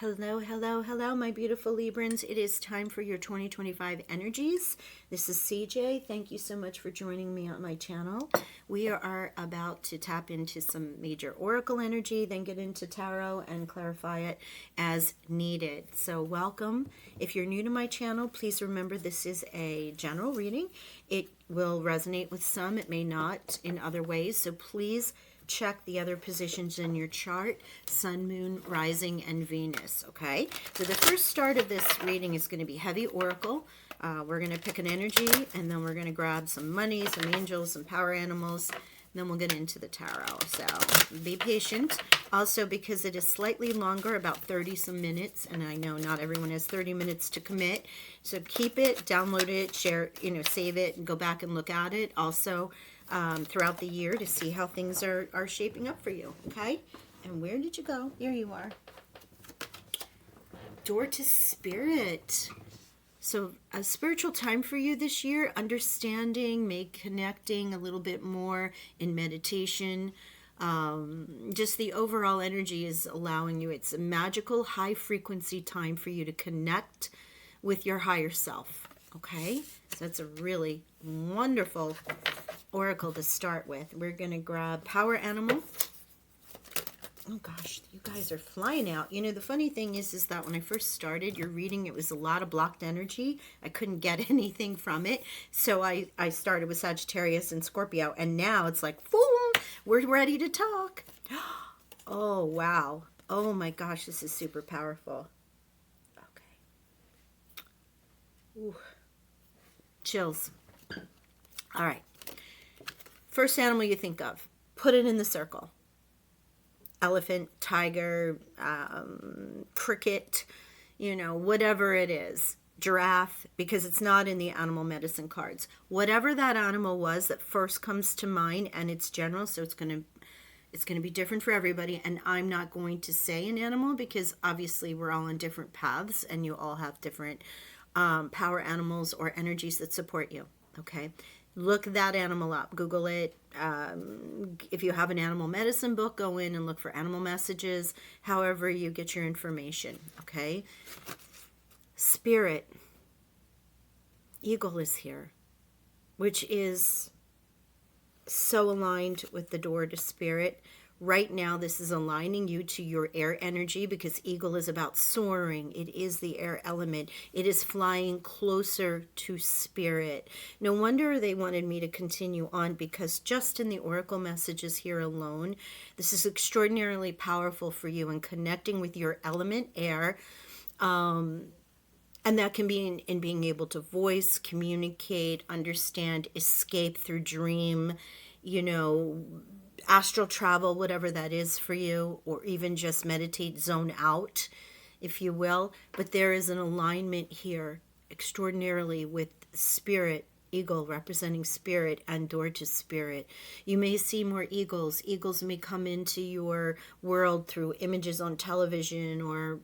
Hello, hello, hello, my beautiful Librans. It is time for your 2025 energies. This is CJ. Thank you so much for joining me on my channel. We are about to tap into some major oracle energy, then get into tarot and clarify it as needed. So welcome. If you're new to my channel, please remember this is a general reading. It will resonate with some, it may not in other ways. So please check the other positions in your chart: sun, moon, rising, and Venus. Okay, so the first start of this reading is going to be heavy oracle. We're going to pick an energy, and then we're going to grab some money, some angels, some power animals, and then we'll get into the tarot. So be patient. Also, because it is slightly longer, about 30 some minutes, and I know not everyone has 30 minutes to commit, so keep it, download it, share, save it, and go back and look at it also throughout the year to see how things are shaping up for you. Okay, and where did you go? Here you are. Door to Spirit. So a spiritual time for you this year, understanding, maybe connecting a little bit more in meditation. Just the overall energy is allowing you, it's a magical high frequency time for you to connect with your higher self. Okay, so that's a really wonderful oracle to start with. We're going to grab power animal. Oh gosh, you guys are flying out. The funny thing is that when I first started your reading, it was a lot of blocked energy. I couldn't get anything from it. So I started with Sagittarius and Scorpio, and now it's like, boom, we're ready to talk. Oh, wow. Oh my gosh, this is super powerful. Okay. Ooh. Chills. All right. First animal you think of, put it in the circle. Elephant, tiger, cricket, whatever it is. Giraffe, because it's not in the animal medicine cards. Whatever that animal was that first comes to mind, and it's general, so it's going to be different for everybody. And I'm not going to say an animal because obviously we're all on different paths and you all have different power animals or energies that support you. Okay. Look that animal up. Google it. If you have an animal medicine book, go in and look for animal messages, however you get your information. Okay. Spirit. Eagle is here, which is so aligned with the door to spirit. Right now, this is aligning you to your air energy because eagle is about soaring. It is the air element. It is flying closer to spirit. No wonder they wanted me to continue on, because just in the oracle messages here alone, this is extraordinarily powerful for you in connecting with your element, air. And that can be in being able to voice, communicate, understand, escape through dream, astral travel, whatever that is for you, or even just meditate, zone out, if you will. But there is an alignment here extraordinarily with spirit, eagle representing spirit, and door to spirit. You may see more eagles. Eagles may come into your world through images on television or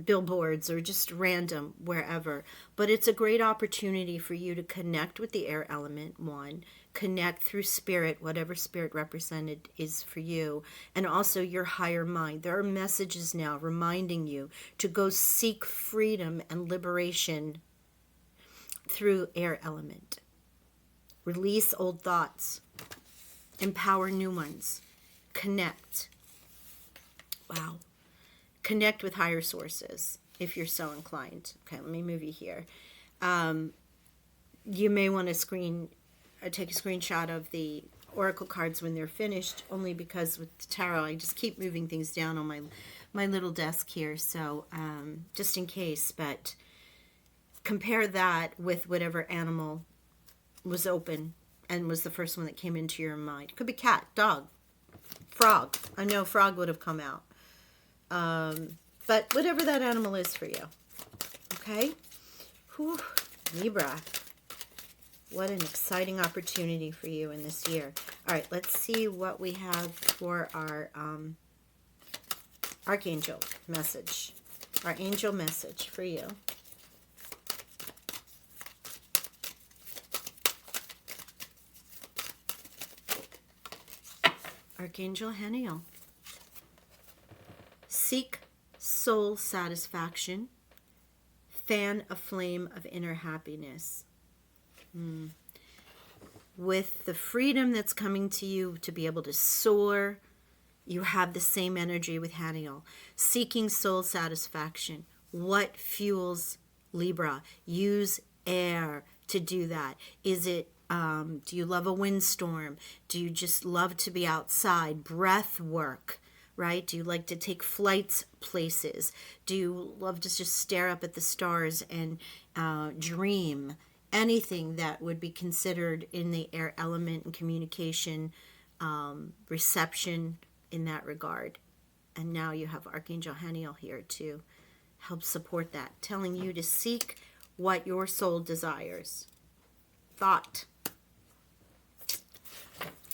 billboards or just random wherever. But it's a great opportunity for you to connect with the air element, one, connect through spirit, whatever spirit represented is for you, and also your higher mind. There are messages now reminding you to go seek freedom and liberation through air element. Release old thoughts, empower new ones, connect. Wow. Connect with higher sources if you're so inclined. Okay, let me move you here. You may want to take a screenshot of the oracle cards when they're finished, only because with the tarot I just keep moving things down on my little desk here, so just in case. But compare that with whatever animal was open and was the first one that came into your mind. It could be cat, dog, frog. I know frog would have come out. But whatever that animal is for you. Okay? Whew, Libra. What an exciting opportunity for you in this year. All right, let's see what we have for our archangel message. Our angel message for you. Archangel Haniel. Seek soul satisfaction, fan a flame of inner happiness. With the freedom that's coming to you to be able to soar, you have the same energy with Haniel. Seeking soul satisfaction. What fuels Libra? Use air to do that. Is it, do you love a windstorm? Do you just love to be outside? Breath work, right? Do you like to take flights places? Do you love to just stare up at the stars and dream? Anything that would be considered in the air element and communication, reception in that regard. And now you have Archangel Haniel here to help support that, telling you to seek what your soul desires. Thought.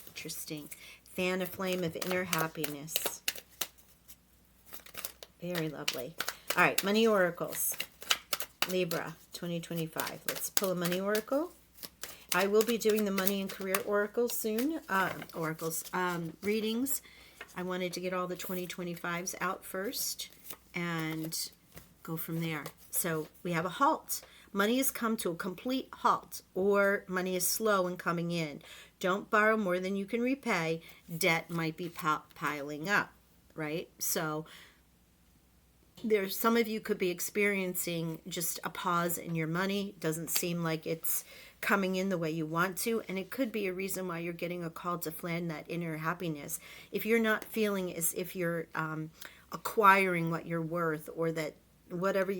Interesting. Fan a flame of inner happiness. Very lovely. All right, money oracles. Libra 2025. Let's pull a money oracle. I will be doing the money and career oracle soon. Readings. I wanted to get all the 2025s out first and go from there. So we have a halt. Money has come to a complete halt, or money is slow in coming in. Don't borrow more than you can repay. Debt might be piling up, right? So there's some of you could be experiencing just a pause in your money. Doesn't seem like it's coming in the way you want to, and it could be a reason why you're getting a call to fan that inner happiness. If you're not feeling as if you're acquiring what you're worth, or that whatever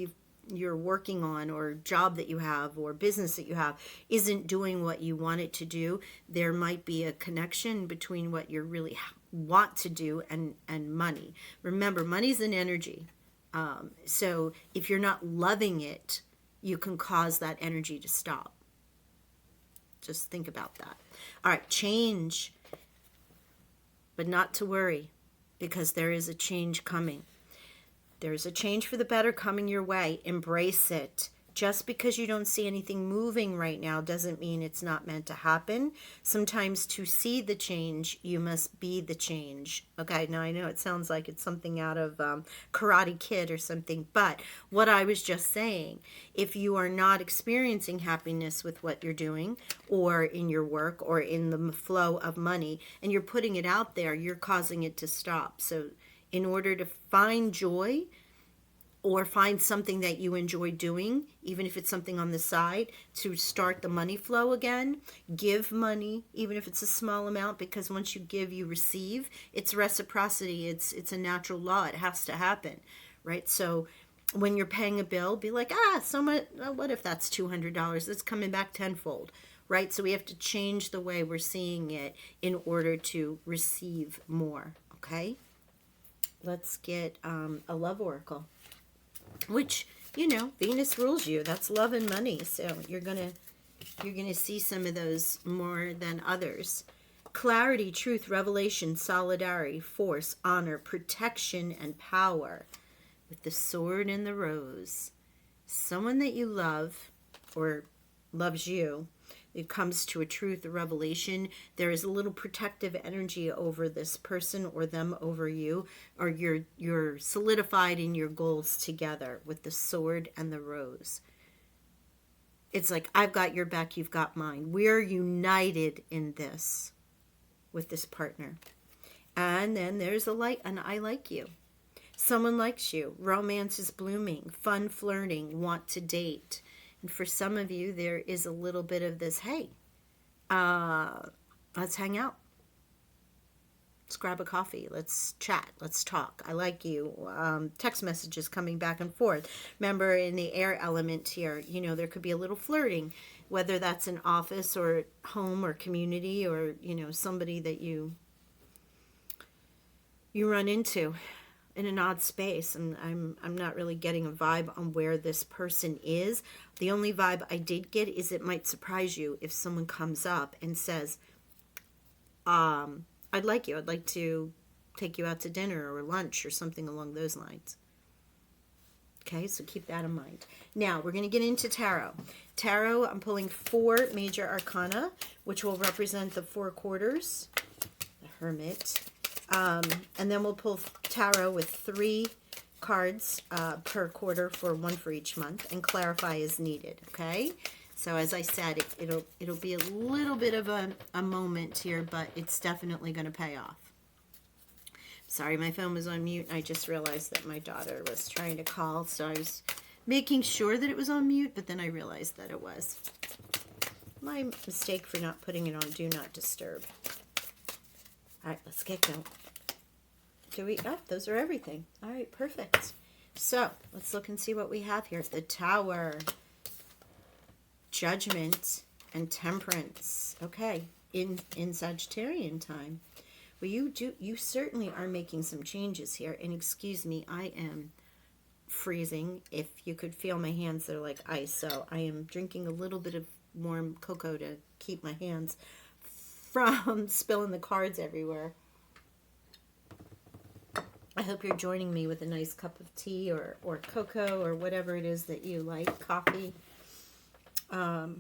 you're working on, or job that you have, or business that you have isn't doing what you want it to do, there might be a connection between what you really want to do and money. Remember, money's an energy. So if you're not loving it, you can cause that energy to stop. Just think about that. All right, change, but not to worry, because there is a change coming. There's a change for the better coming your way. Embrace it. Just because you don't see anything moving right now doesn't mean it's not meant to happen. Sometimes to see the change, you must be the change. Okay, now I know it sounds like it's something out of Karate Kid or something, but what I was just saying, if you are not experiencing happiness with what you're doing, or in your work, or in the flow of money, and you're putting it out there, you're causing it to stop. So in order to find joy, or find something that you enjoy doing, even if it's something on the side, to start the money flow again. Give money, even if it's a small amount, because once you give, you receive. It's reciprocity. It's a natural law. It has to happen, right? So when you're paying a bill, be like, so much, what if that's $200? It's coming back tenfold, right? So we have to change the way we're seeing it in order to receive more, okay? Let's get a love oracle. Which, Venus rules you. That's love and money. So you're gonna see some of those more than others. Clarity, truth, revelation, solidarity, force, honor, protection, and power. With the sword and the rose. Someone that you love, or loves you, it comes to a truth, a revelation. There is a little protective energy over this person, or them over you, or you're solidified in your goals together with the sword and the rose. It's like, I've got your back, you've got mine. We're united in this with this partner. And then there's an I like you. Someone likes you. Romance is blooming. Fun flirting. Want to date. And for some of you, there is a little bit of this, hey, let's hang out. Let's grab a coffee. Let's chat. Let's talk. I like you. Text messages coming back and forth. Remember, in the air element here, there could be a little flirting, whether that's in office or home or community, or, somebody that you run into in an odd space, and I'm not really getting a vibe on where this person is. The only vibe I did get is it might surprise you if someone comes up and says, I'd like you. I'd like to take you out to dinner or lunch or something along those lines. Okay, so keep that in mind. Now, we're going to get into tarot. Tarot, I'm pulling 4 major arcana, which will represent the 4 quarters. The Hermit. And then we'll pull tarot with 3 cards per quarter for one for each month, and clarify as needed, okay? So as I said, it'll be a little bit of a moment here, but it's definitely going to pay off. Sorry, my phone was on mute. I just realized that my daughter was trying to call, so I was making sure that it was on mute, but then I realized that it was. My mistake for not putting it on Do Not Disturb. All right, let's get going. Oh, those are everything. All right, perfect. So let's look and see what we have here. The Tower, Judgment, and Temperance. Okay, in Sagittarian time. Well, you certainly are making some changes here. And excuse me, I am freezing. If you could feel my hands, they're like ice. So I am drinking a little bit of warm cocoa to keep my hands from spilling the cards everywhere. I hope you're joining me with a nice cup of tea or cocoa or whatever it is that you like, coffee. Oh,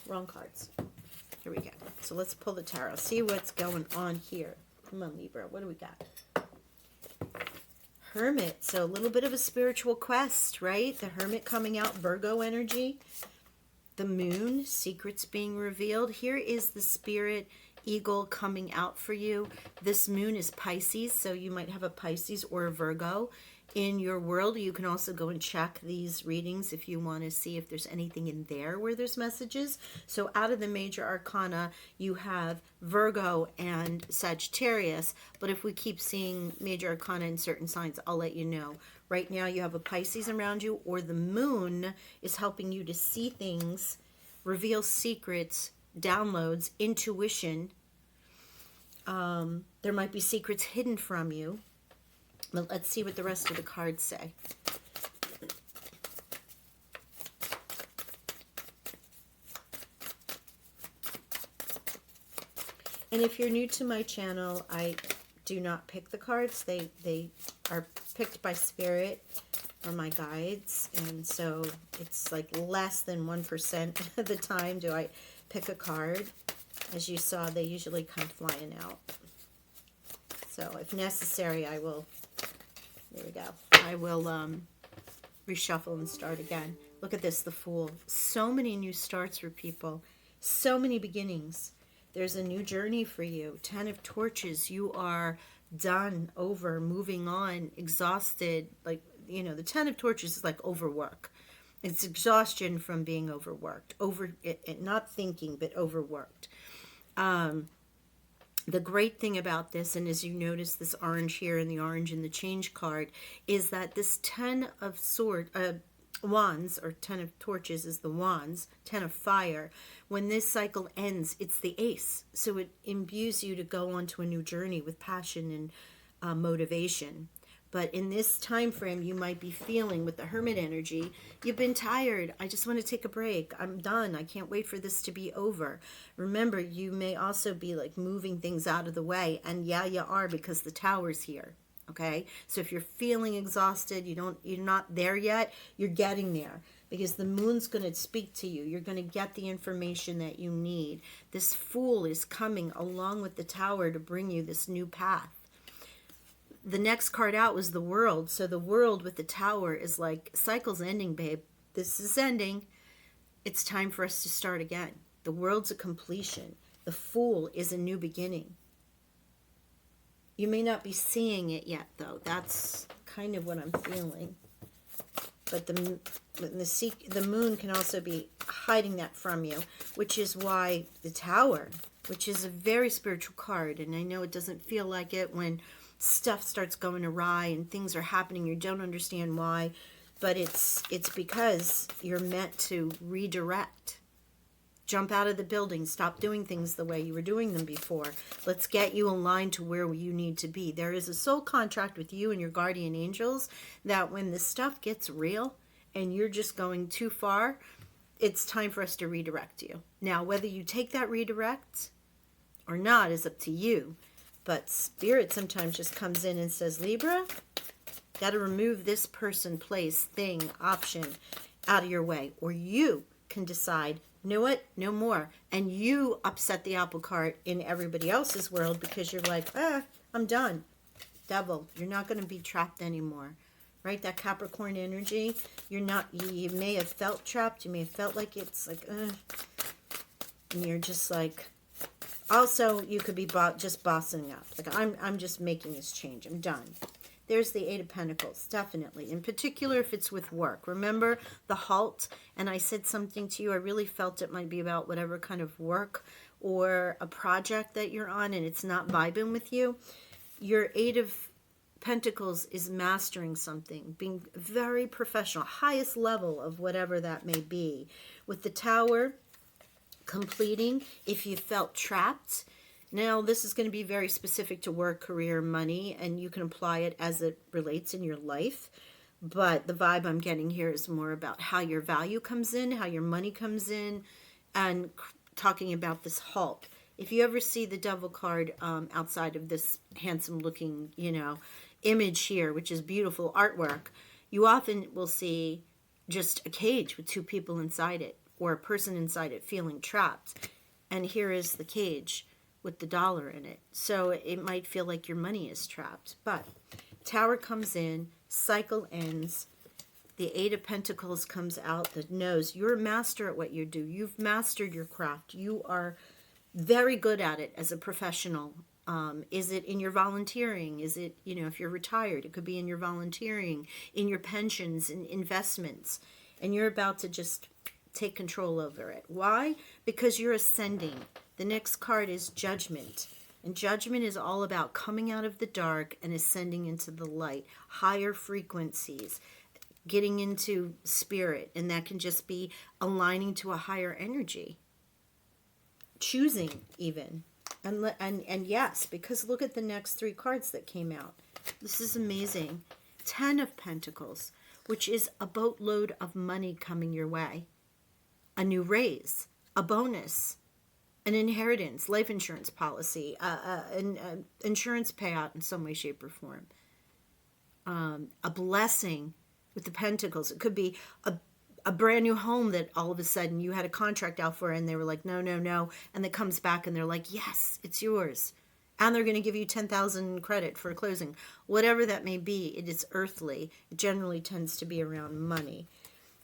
wrong cards. Here we go. So let's pull the tarot. See what's going on here. Come on, Libra. What do we got? Hermit. So a little bit of a spiritual quest, right? The Hermit coming out, Virgo energy. The Moon, secrets being revealed. Here is the Spirit Eagle coming out for you. This moon is Pisces, so you might have a Pisces or a Virgo in your world. You can also go and check these readings if you want to see if there's anything in there where there's messages. So out of the major arcana, you have Virgo and Sagittarius, but if we keep seeing major arcana in certain signs, I'll let you know. Right now you have a Pisces around you, or the moon is helping you to see things, reveal secrets, downloads, intuition. There might be secrets hidden from you. But let's see what the rest of the cards say. And if you're new to my channel, I do not pick the cards. They are picked by Spirit or my guides. And so it's like less than 1% of the time do I pick a card. As you saw, they usually come flying out. So if necessary, I will, there we go. I will reshuffle and start again. Look at this, the Fool. So many new starts for people. So many beginnings. There's a new journey for you. 10 of Torches. You are done, over, moving on, exhausted. Like, you know, the 10 of Torches is like overwork. It's exhaustion from being overworked. Not thinking, but overworked. The great thing about this, and as you notice this orange here and the orange in the change card, is that this 10 of wands, or 10 of torches is the wands, 10 of fire. When this cycle ends, it's the ace. So it imbues you to go on to a new journey with passion and motivation. But in this time frame, you might be feeling with the Hermit energy, you've been tired. I just want to take a break. I'm done. I can't wait for this to be over. Remember, you may also be like moving things out of the way. And yeah, you are, because the Tower's here. Okay? So if you're feeling exhausted, you're not there yet, you're getting there. Because the moon's going to speak to you. You're going to get the information that you need. This Fool is coming along with the Tower to bring you this new path. The next card out was the World. So the World with the Tower is like, cycle's ending, babe. This is ending. It's time for us to start again. The World's a completion. The Fool is a new beginning. You may not be seeing it yet, though. That's kind of what I'm feeling. But the moon can also be hiding that from you, which is why the Tower, which is a very spiritual card, and I know it doesn't feel like it when stuff starts going awry and things are happening, you don't understand why, but it's because you're meant to redirect. Jump out of the building. Stop doing things the way you were doing them before. Let's get you aligned to where you need to be. There is a soul contract with you and your guardian angels that when this stuff gets real and you're just going too far, it's time for us to redirect you. Now, whether you take that redirect or not is up to you. But Spirit sometimes just comes in and says, Libra, got to remove this person, place, thing, option out of your way. Or you can decide, you know what, no more. And you upset the apple cart in everybody else's world because you're like, I'm done. Devil, you're not going to be trapped anymore. right? That Capricorn energy. You're not, you may have felt trapped. You may have felt like it's like, and you're just like, also, you could be just bossing up. Like, I'm just making this change. I'm done. There's the Eight of Pentacles, definitely. In particular, if it's with work. Remember the halt? And I said something to you. I really felt it might be about whatever kind of work or a project that you're on and it's not vibing with you. Your Eight of Pentacles is mastering something, being very professional, highest level of whatever that may be. With the Tower, completing if you felt trapped. Now, this is going to be very specific to work, career, money, and you can apply it as it relates in your life. But the vibe I'm getting here is more about how your value comes in, how your money comes in, and talking about this halt. If you ever see the Devil card outside of this handsome-looking, image here, which is beautiful artwork, you often will see just a cage with two people inside it, or a person inside it feeling trapped. And here is the cage with the dollar in it. So it might feel like your money is trapped. But Tower comes in, cycle ends, the Eight of Pentacles comes out that knows you're a master at what you do. You've mastered your craft. You are very good at it as a professional. Is it in your volunteering? Is it, if you're retired, it could be in your volunteering, in your pensions and investments. And you're about to just take control over it. Why? Because you're ascending. The next card is Judgment. And Judgment is all about coming out of the dark and ascending into the light, higher frequencies, getting into spirit. And that can just be aligning to a higher energy. Choosing even. And yes, because look at the next three cards that came out. This is amazing. 10 of Pentacles, which is a boatload of money coming your way. A new raise, a bonus, an inheritance, life insurance policy, an insurance payout in some way, shape, or form. A blessing with the Pentacles. It could be a brand new home that all of a sudden you had a contract out for and they were like, no, no, no. And it comes back and they're like, yes, it's yours. And they're going to give you 10,000 credit for closing. Whatever that may be, it is earthly. It generally tends to be around money.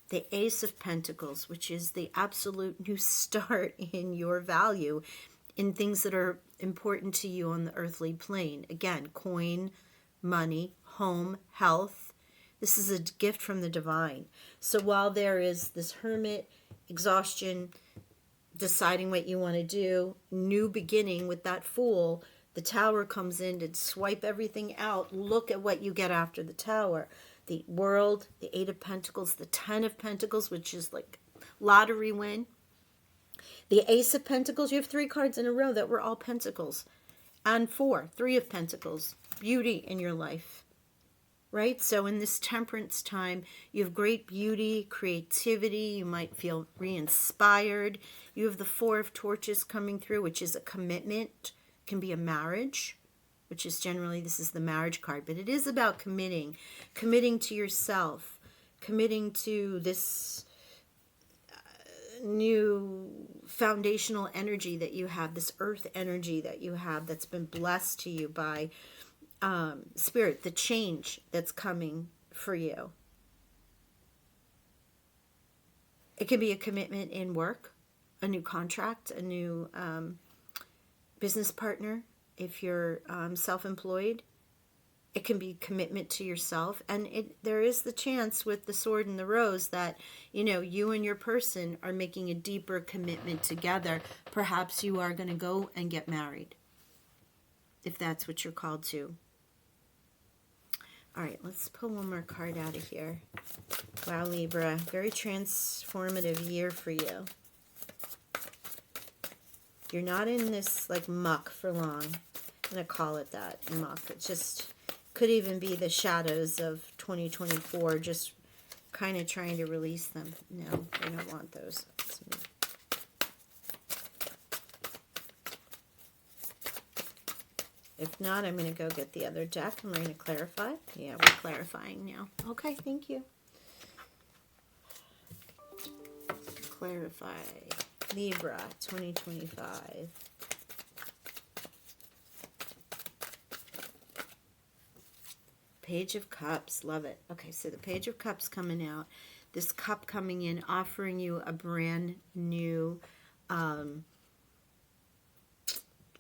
The Ace of Pentacles, which is the absolute new start in your value, in things that are important to you on the earthly plane. Again, coin, money, home, health. This is a gift from the divine. So while there is this hermit, exhaustion, deciding what you want to do, new beginning with that Fool, the Tower comes in to swipe everything out. Look at what you get after the Tower. The World, the Eight of Pentacles, the 10 of Pentacles, which is like lottery win. The Ace of Pentacles, you have three cards in a row that were all Pentacles. And three of Pentacles, beauty in your life. Right? So in this temperance time, you have great beauty, creativity. You might feel re-inspired. You have the Four of Torches coming through, which is a commitment. Can be a marriage, which is generally, this is the marriage card. But it is about committing to yourself, committing to this new foundational energy that you have, this earth energy that you have that's been blessed to you by Spirit, the change that's coming for you. It can be a commitment in work, a new contract, a new business partner. If you're self-employed, it can be commitment to yourself. And there is the chance with the Sword and the Rose that, you and your person are making a deeper commitment together. Perhaps you are going to go and get married, if that's what you're called to. All right, let's pull one more card out of here. Wow, Libra, very transformative year for you. You're not in this like muck for long. I'm going to call it that, muck. It just could even be the shadows of 2024, just kind of trying to release them. No, I don't want those. If not, I'm going to go get the other deck and we're going to clarify. Yeah, we're clarifying now. Okay, thank you. Clarify. Libra 2025. Page of Cups. Love it. Okay, so the Page of Cups coming out. This cup coming in, offering you a brand new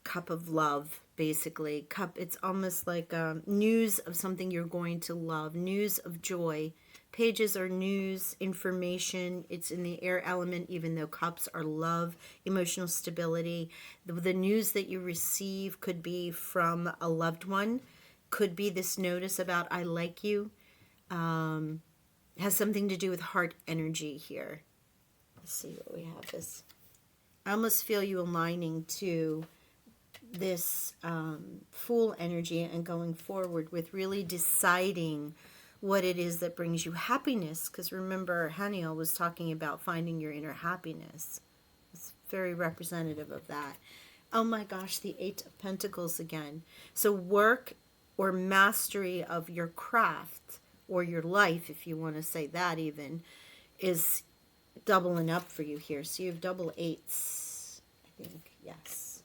cup of love, basically. Cup, it's almost like news of something you're going to love, news of joy. Pages are news, information. It's in the air element, even though cups are love, emotional stability. The news that you receive could be from a loved one, could be this notice about I like you. Has something to do with heart energy here. Let's see what we have. This, I almost feel you aligning to this Fool energy and going forward with really deciding what it is that brings you happiness. Because remember, Haniel was talking about finding your inner happiness. It's very representative of that. Oh my gosh, the Eight of Pentacles again. So work or mastery of your craft or your life, if you want to say that even, is doubling up for you here. So you have double eights, I think, yes.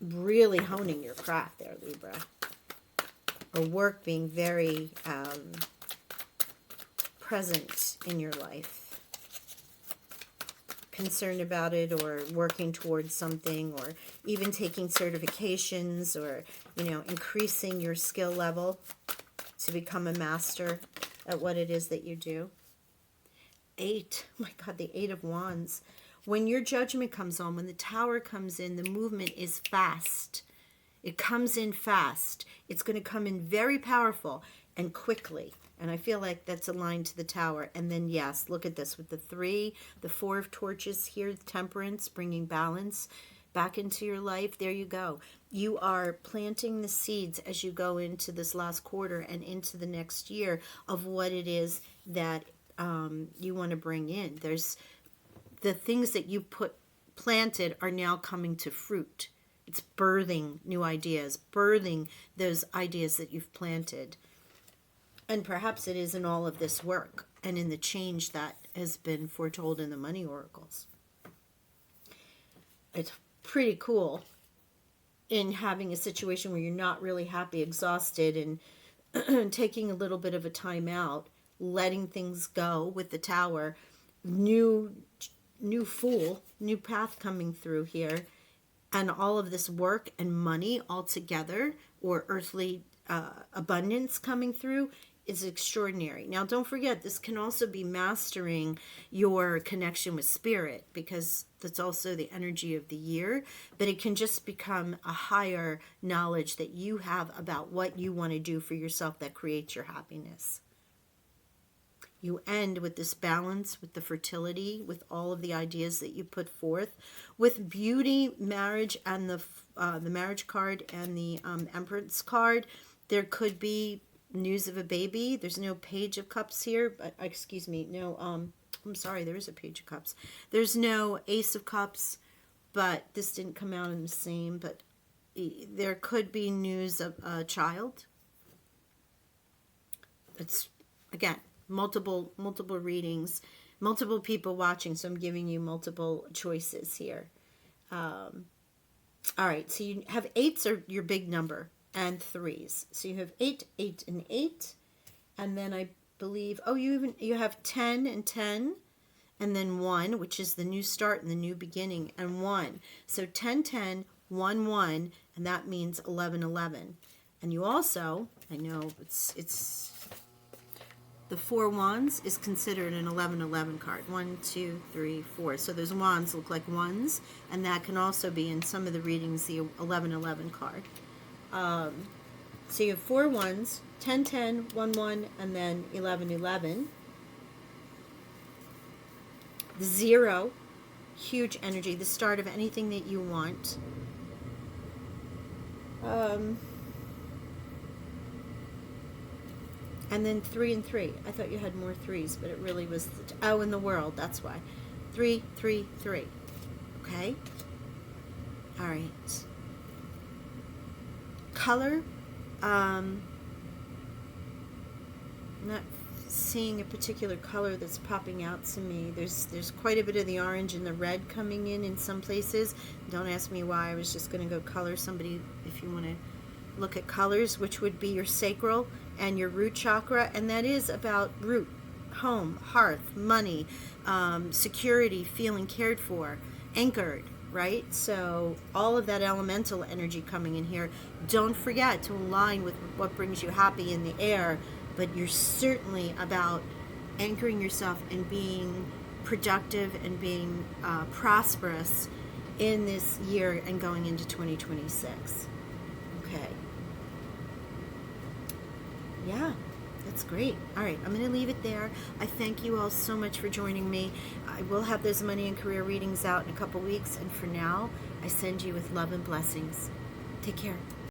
Really honing your craft there, Libra. Or work being very present in your life. Concerned about it, or working towards something, or even taking certifications, or, you know, increasing your skill level to become a master at what it is that you do. Eight. Oh my God, the Eight of Wands. When your judgment comes on, when the Tower comes in, the movement is fast. It comes in fast. It's going to come in very powerful and quickly. And I feel like that's aligned to the Tower. And then, yes, look at this with the three, the Four of Torches here, the Temperance, bringing balance back into your life. There you go. You are planting the seeds as you go into this last quarter and into the next year of what it is that you want to bring in. There's the things that you planted are now coming to fruit. It's birthing new ideas, birthing those ideas that you've planted. And perhaps it is in all of this work and in the change that has been foretold in the money oracles. It's pretty cool in having a situation where you're not really happy, exhausted, and taking a little bit of a time out, letting things go with the Tower. New Fool, new path coming through here, and all of this work and money all together, or earthly abundance coming through, is extraordinary. Now, don't forget, this can also be mastering your connection with spirit, because that's also the energy of the year, but it can just become a higher knowledge that you have about what you want to do for yourself that creates your happiness. You end with this balance, with the fertility, with all of the ideas that you put forth, with beauty, marriage, and the marriage card and the Empress card. There could be news of a baby. There's no Page of Cups here, but excuse me, no. I'm sorry, there is a Page of Cups. There's no Ace of Cups, but this didn't come out in the same. But there could be news of a child. It's again. Multiple readings, multiple people watching, so I'm giving you multiple choices here. All right, so you have eights are your big number, and threes. So you have 8, 8, and 8, and then I believe, oh, you have 10 and 10, and then 1, which is the new start and the new beginning, and 1. So 10, 10, 1, 1, and that means 11, 11. And you also, I know it's the Four Wands is considered an 11-11 card. 1, 2, 3, 4. So those wands look like ones, and that can also be in some of the readings the 11-11 card. So you have 4 ones, 10, 10, 1, 1, and then 11, 11. The 0, huge energy, the start of anything that you want. And then 3 and 3. I thought you had more 3s, but it really was, in the world, that's why. 3, 3, 3. Okay? All right. Color, not seeing a particular color that's popping out to me. There's quite a bit of the orange and the red coming in some places. Don't ask me why. I was just going to go color somebody if you want to look at colors, which would be your sacral and your root chakra, and that is about root, home, hearth, money, security, feeling cared for, anchored, right? So all of that elemental energy coming in here. Don't forget to align with what brings you happy in the air, but you're certainly about anchoring yourself and being productive and being prosperous in this year and going into 2026. Okay. Yeah, that's great. All right, I'm going to leave it there. I thank you all so much for joining me. I will have those money and career readings out in a couple weeks, and for now, I send you with love and blessings. Take care.